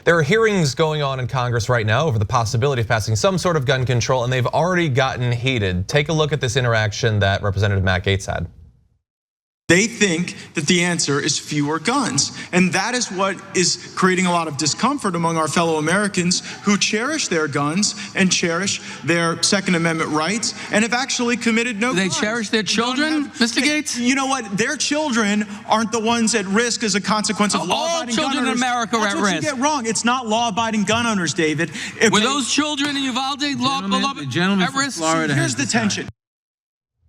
There are hearings going on in Congress right now over the possibility of passing some sort of gun control, and they've already gotten heated. Take a look at this interaction that Representative Matt Gaetz had. They think that the answer is fewer guns. And that is what is creating a lot of discomfort among our fellow Americans who cherish their guns and cherish their Second Amendment rights and have actually committed no crimes. They cherish their children, Mr. Gaetz? You know what? Their children aren't the ones at risk as a consequence of law-abiding gun owners. All children in America are at risk. That's what you get wrong. It's not law-abiding gun owners, David. Were those children in Uvalde at risk? Here's the tension.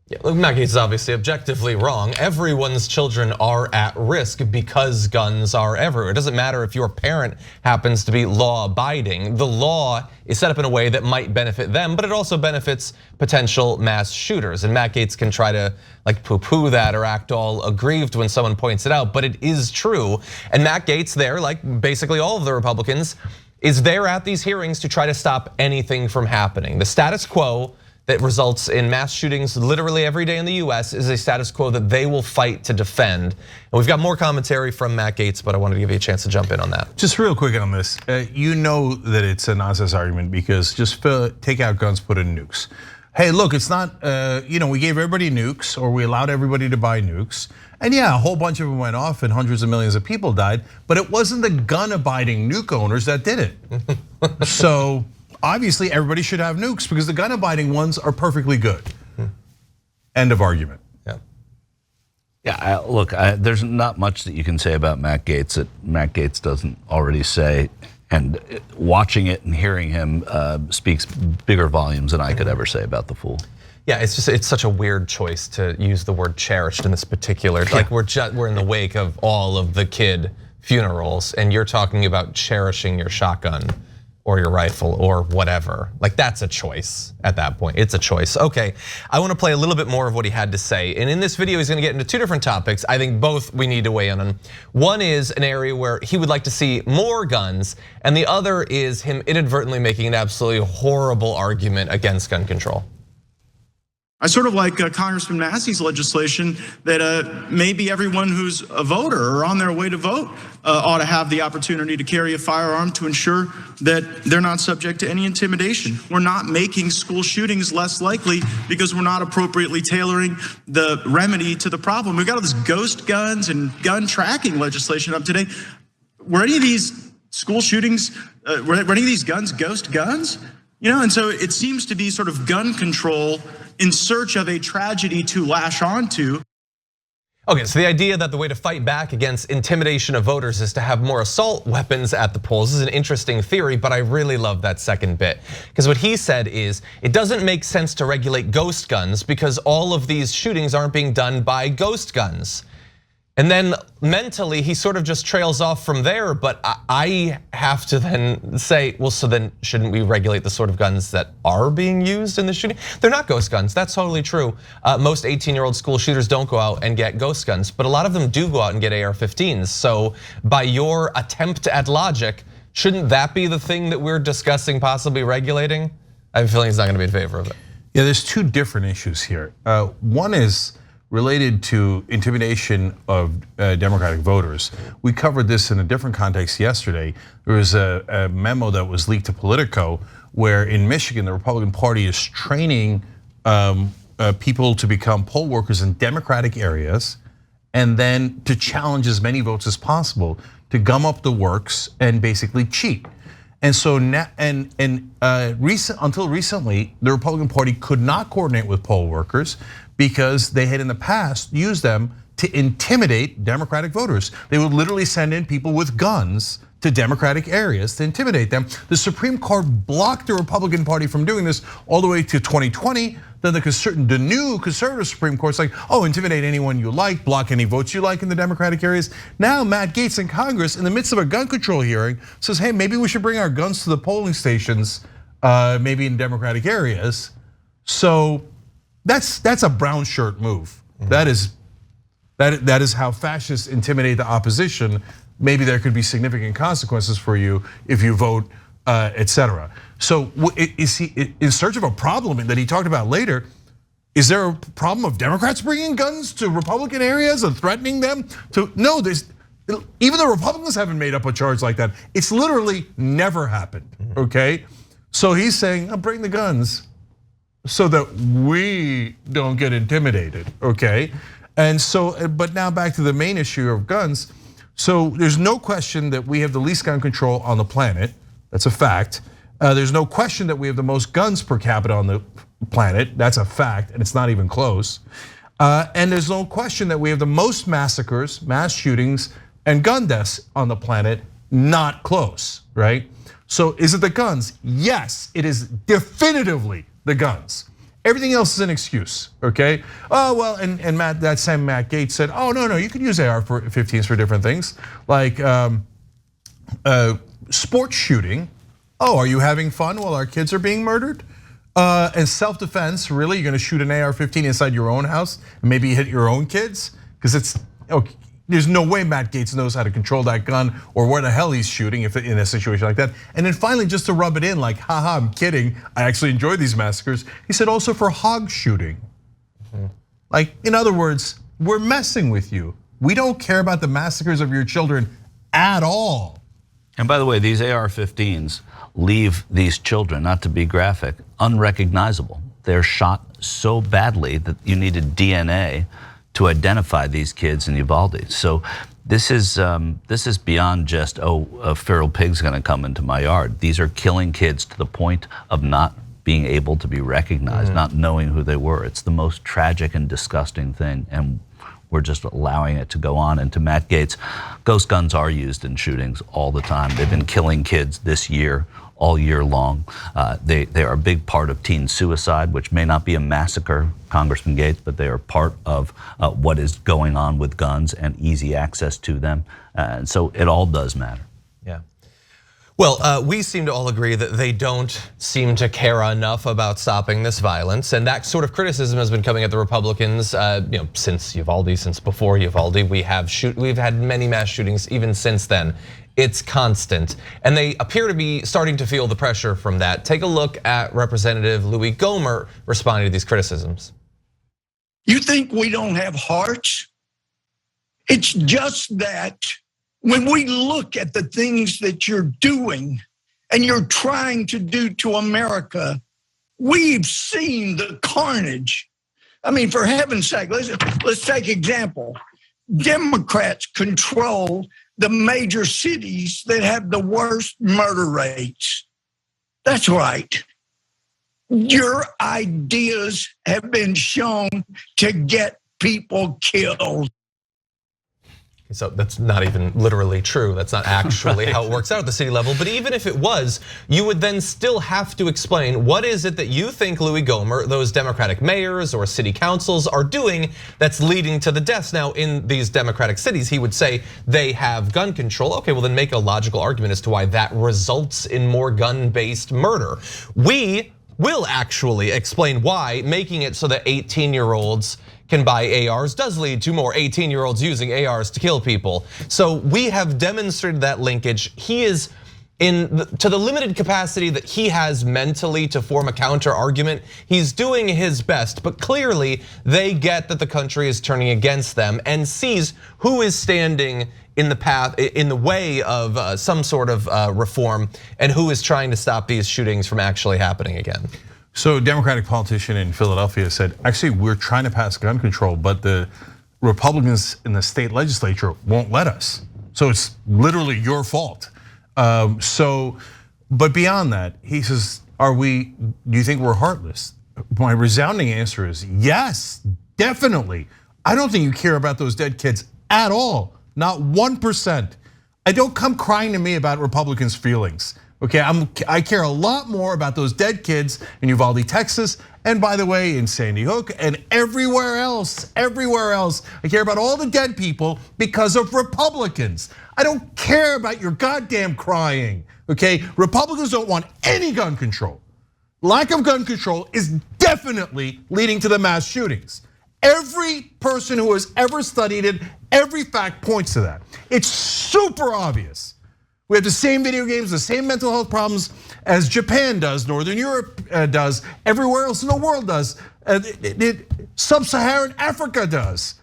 Yeah, look, Matt Gaetz is obviously objectively wrong. Everyone's children are at risk because guns are everywhere. It doesn't matter if your parent happens to be law-abiding. The law is set up in a way that might benefit them, but it also benefits potential mass shooters. And Matt Gaetz can try to like poo-poo that or act all aggrieved when someone points it out, but it is true. And Matt Gaetz there, like basically all of the Republicans, is there at these hearings to try to stop anything from happening. The status quo that results in mass shootings literally every day in the US is a status quo that they will fight to defend. And we've got more commentary from Matt Gaetz, but I wanted to give you a chance to jump in on that. Just real quick on this, you know that it's a nonsense argument because just take out guns, put in nukes. Hey, look, it's not, we gave everybody nukes or we allowed everybody to buy nukes. And yeah, a whole bunch of them went off and hundreds of millions of people died, but it wasn't the gun-abiding nuke owners that did it. So, obviously, everybody should have nukes because the gun-abiding ones are perfectly good. End of argument. Yeah, look, there's not much that you can say about Matt Gaetz that Matt Gaetz doesn't already say. And watching it and hearing him speaks bigger volumes than I could ever say about the fool. Yeah, it's such a weird choice to use the word cherished in this particular. Like we're in the wake of all of the kid funerals, and you're talking about cherishing your shotgun or your rifle or whatever. Like that's a choice at that point, it's a choice. Okay, I wanna play a little bit more of what he had to say. And in this video, he's gonna get into two different topics. I think both we need to weigh in on. One is an area where he would like to see more guns, and the other is him inadvertently making an absolutely horrible argument against gun control. I sort of like Congressman Massey's legislation that maybe everyone who's a voter or on their way to vote ought to have the opportunity to carry a firearm to ensure that they're not subject to any intimidation. We're not making school shootings less likely because we're not appropriately tailoring the remedy to the problem. We've got all this ghost guns and gun tracking legislation up today. Were any of these school shootings, were any of these guns ghost guns? And so it seems to be sort of gun control in search of a tragedy to lash onto. Okay, so the idea that the way to fight back against intimidation of voters is to have more assault weapons at the polls is an interesting theory, but I really love that second bit. Because what he said is, it doesn't make sense to regulate ghost guns because all of these shootings aren't being done by ghost guns. And then mentally, he sort of just trails off from there, but I have to then say, well, so then shouldn't we regulate the sort of guns that are being used in the shooting? They're not ghost guns, that's totally true. Most 18-year-old school shooters don't go out and get ghost guns, but a lot of them do go out and get AR-15s. So by your attempt at logic, shouldn't that be the thing that we're discussing possibly regulating? I have a feeling he's not gonna be in favor of it. Yeah, there's two different issues here. One is related to intimidation of Democratic voters. We covered this in a different context yesterday. There was a memo that was leaked to Politico where in Michigan, the Republican Party is training people to become poll workers in Democratic areas and then to challenge as many votes as possible to gum up the works and basically cheat. And so now, until recently, the Republican Party could not coordinate with poll workers because they had in the past used them to intimidate Democratic voters. They would literally send in people with guns to Democratic areas to intimidate them. The Supreme Court blocked the Republican Party from doing this all the way to 2020. Then the new conservative Supreme Court's like, oh, intimidate anyone you like, block any votes you like in the Democratic areas. Now Matt Gaetz in Congress, in the midst of a gun control hearing, says, hey, maybe we should bring our guns to the polling stations, maybe in Democratic areas. So that's a brown shirt move. That is how fascists intimidate the opposition. Maybe there could be significant consequences for you if you vote, etc. So is he in search of a problem that he talked about later? Is there a problem of Democrats bringing guns to Republican areas and threatening them to? No, even the Republicans haven't made up a charge like that. It's literally never happened, okay? So he's saying, bring the guns so that we don't get intimidated, okay? And so, but now back to the main issue of guns. So there's no question that we have the least gun control on the planet. That's a fact. There's no question that we have the most guns per capita on the planet. That's a fact, and it's not even close. And there's no question that we have the most massacres, mass shootings, and gun deaths on the planet. Not close, right? So is it the guns? Yes, it is definitively the guns. Everything else is an excuse, okay? Oh, well, and Matt, that same Matt Gaetz said, oh, no, you could use AR-15s for different things, like sports shooting. Oh, are you having fun while our kids are being murdered? And self-defense, really? You're gonna shoot an AR-15 inside your own house and maybe hit your own kids? Because it's, okay, there's no way Matt Gaetz knows how to control that gun or where the hell he's shooting if in a situation like that. And then finally, just to rub it in, like, haha, I'm kidding, I actually enjoy these massacres. He said also for hog shooting. Like, in other words, we're messing with you. We don't care about the massacres of your children at all. And by the way, these AR-15s leave these children, not to be graphic, unrecognizable. They're shot so badly that you needed DNA to identify these kids in Uvalde. So this is beyond just, a feral pig's gonna come into my yard. These are killing kids to the point of not being able to be recognized, not knowing who they were. It's the most tragic and disgusting thing, and we're just allowing it to go on. And to Matt Gaetz, ghost guns are used in shootings all the time. They've been killing kids this year, all year long. They are a big part of teen suicide, which may not be a massacre, Congressman Gaetz, but they are part of what is going on with guns and easy access to them. And so it all does matter. Yeah. Well, we seem to all agree that they don't seem to care enough about stopping this violence, and that sort of criticism has been coming at the Republicans, since Uvalde, since before Uvalde. We've had many mass shootings even since then. It's constant, and they appear to be starting to feel the pressure from that. Take a look at Representative Louie Gohmert responding to these criticisms. You think we don't have hearts? It's just that when we look at the things that you're doing and you're trying to do to America, we've seen the carnage. I mean, for heaven's sake, let's take example. Democrats control the major cities that have the worst murder rates. That's right. Your ideas have been shown to get people killed. So that's not even literally true. That's not actually how it works out at the city level. But even if it was, you would then still have to explain what is it that you think Louie Gohmert, those Democratic mayors or city councils are doing that's leading to the deaths. Now in these Democratic cities, he would say they have gun control. Okay, well then make a logical argument as to why that results in more gun-based murder. We will actually explain why making it so that 18-year-olds can buy ARs does lead to more 18-year-olds using ARs to kill people. So we have demonstrated that linkage. He is to the limited capacity that he has mentally to form a counter argument. He's doing his best, but clearly they get that the country is turning against them and sees who is standing in the path, in the way of some sort of reform, and who is trying to stop these shootings from actually happening again. So a Democratic politician in Philadelphia said, actually, we're trying to pass gun control, but the Republicans in the state legislature won't let us. So it's literally your fault. But beyond that, he says, do you think we're heartless? My resounding answer is yes, definitely. I don't think you care about those dead kids at all, not 1%. Don't come crying to me about Republicans' feelings. Okay, I care a lot more about those dead kids in Uvalde, Texas, and by the way, in Sandy Hook and everywhere else. I care about all the dead people because of Republicans. I don't care about your goddamn crying, okay? Republicans don't want any gun control. Lack of gun control is definitely leading to the mass shootings. Every person who has ever studied it, every fact points to that. It's super obvious. We have the same video games, the same mental health problems as Japan does, Northern Europe does, everywhere else in the world does, Sub-Saharan Africa does.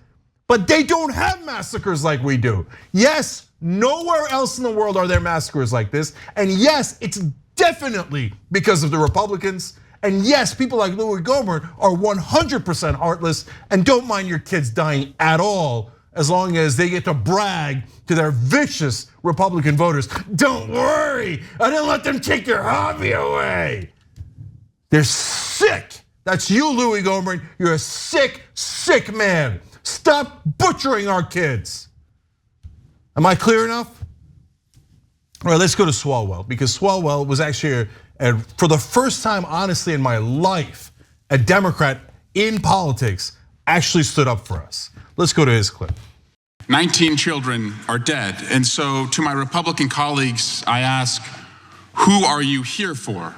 but they don't have massacres like we do. Yes, nowhere else in the world are there massacres like this. And yes, it's definitely because of the Republicans. And yes, people like Louie Gohmert are 100% heartless and don't mind your kids dying at all, as long as they get to brag to their vicious Republican voters. Don't worry, I didn't let them take your hobby away. They're sick. That's you, Louie Gohmert. You're a sick, sick man. Stop butchering our kids. Am I clear enough? All right, let's go to Swalwell, because Swalwell was actually, for the first time, honestly, in my life, a Democrat in politics actually stood up for us. Let's go to his clip. 19 children are dead. And so to my Republican colleagues, I ask, who are you here for?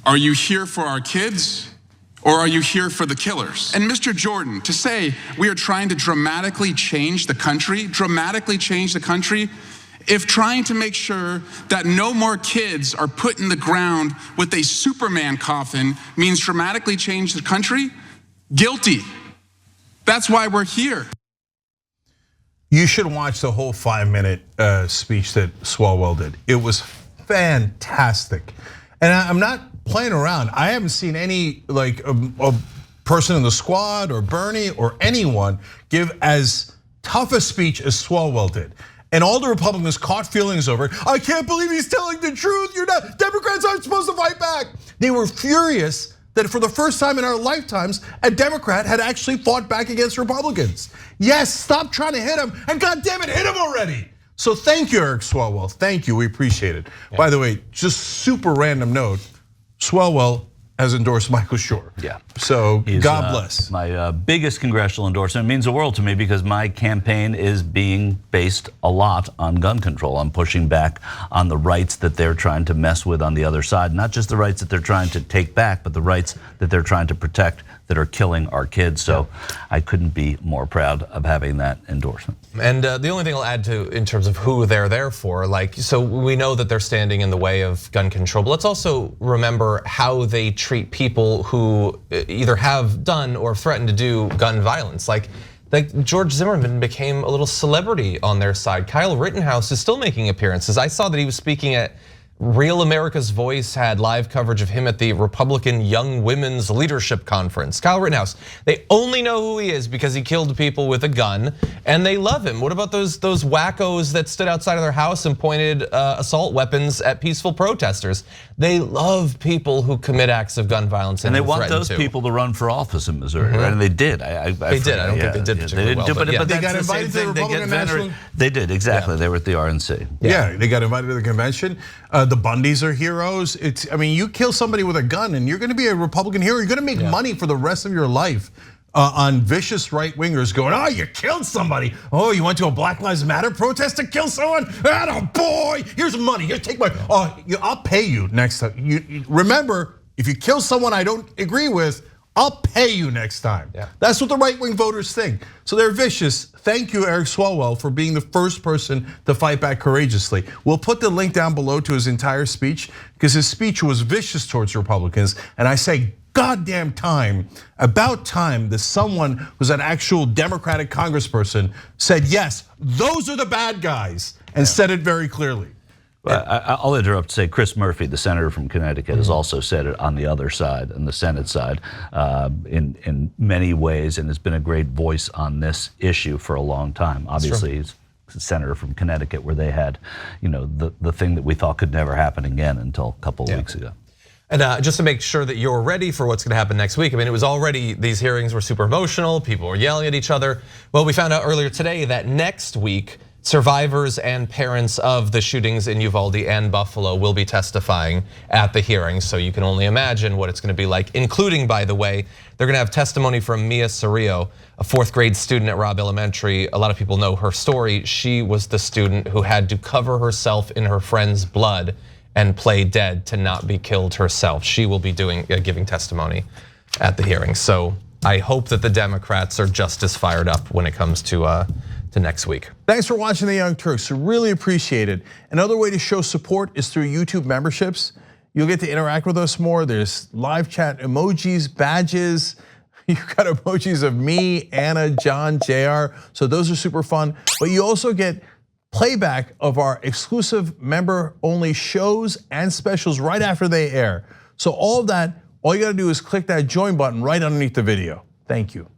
Are you here for our kids? Or are you here for the killers? And Mr. Jordan, to say we are trying to dramatically change the country, if trying to make sure that no more kids are put in the ground with a Superman coffin means dramatically change the country, guilty. That's why we're here. You should watch the whole 5-minute speech that Swalwell did. It was fantastic. And I'm not playing around. I haven't seen any like a person in the squad or Bernie or anyone give as tough a speech as Swalwell did. And all the Republicans caught feelings over it. I can't believe he's telling the truth. Democrats aren't supposed to fight back. They were furious that for the first time in our lifetimes, a Democrat had actually fought back against Republicans. Yes, stop trying to hit him, and God damn it, hit him already. So thank you, Eric Swalwell. Thank you, we appreciate it. Yeah. By the way, just super random note, Swalwell has endorsed Michael Shure. Yeah. So God bless. My biggest congressional endorsement. It means the world to me because my campaign is being based a lot on gun control. I'm pushing back on the rights that they're trying to mess with on the other side. Not just the rights that they're trying to take back, but the rights that they're trying to protect that are killing our kids. So I couldn't be more proud of having that endorsement. And the only thing I'll add to in terms of who they're there for, like, so we know that they're standing in the way of gun control, but let's also remember how they treat people who either have done or threatened to do gun violence. Like George Zimmerman became a little celebrity on their side. Kyle Rittenhouse is still making appearances. I saw that he was speaking at Real America's Voice, had live coverage of him at the Republican Young Women's Leadership Conference. Kyle Rittenhouse, they only know who he is because he killed people with a gun and they love him. What about those wackos that stood outside of their house and pointed assault weapons at peaceful protesters? They love people who commit acts of gun violence and they want those people to run for office in Missouri, right? And they did. They did. I don't think they did particularly well. But they got invited to the Republican National. They did, exactly. They were at the RNC. Yeah, they got invited to the convention. The Bundys are heroes. I mean, you kill somebody with a gun and you're gonna be a Republican hero. You're gonna make money for the rest of your life on vicious right-wingers going, oh, you killed somebody. Oh, you went to a Black Lives Matter protest to kill someone? Atta boy, here's money, here, take my, I'll pay you next time. You remember, if you kill someone I don't agree with, I'll pay you next time. That's what the right-wing voters think. So they're vicious. Thank you, Eric Swalwell, for being the first person to fight back courageously. We'll put the link down below to his entire speech because his speech was vicious towards Republicans. And I say, goddamn time, about time that someone who's an actual Democratic congressperson said, yes, those are the bad guys, and said it very clearly. I'll interrupt to say Chris Murphy, the senator from Connecticut, has also said it on the other side, on the Senate side, in many ways, and has been a great voice on this issue for a long time. Obviously, he's a senator from Connecticut, where they had, the thing that we thought could never happen again until a couple of weeks ago. And just to make sure that you're ready for what's gonna happen next week, I mean, it was already, these hearings were super emotional, people were yelling at each other. Well, we found out earlier today that next week, survivors and parents of the shootings in Uvalde and Buffalo will be testifying at the hearings. So you can only imagine what it's gonna be like, including, by the way, they're gonna have testimony from Mia Cirillo, a 4th grade student at Robb Elementary. A lot of people know her story. She was the student who had to cover herself in her friend's blood and play dead to not be killed herself. She will be giving testimony at the hearing. So I hope that the Democrats are just as fired up when it comes to next week. Thanks for watching The Young Turks, really appreciate it. Another way to show support is through YouTube memberships. You'll get to interact with us more. There's live chat emojis, badges. You got emojis of me, Anna, John, JR. So those are super fun. But you also get playback of our exclusive member-only shows and specials right after they air. So all of that, all you gotta do is click that join button right underneath the video. Thank you.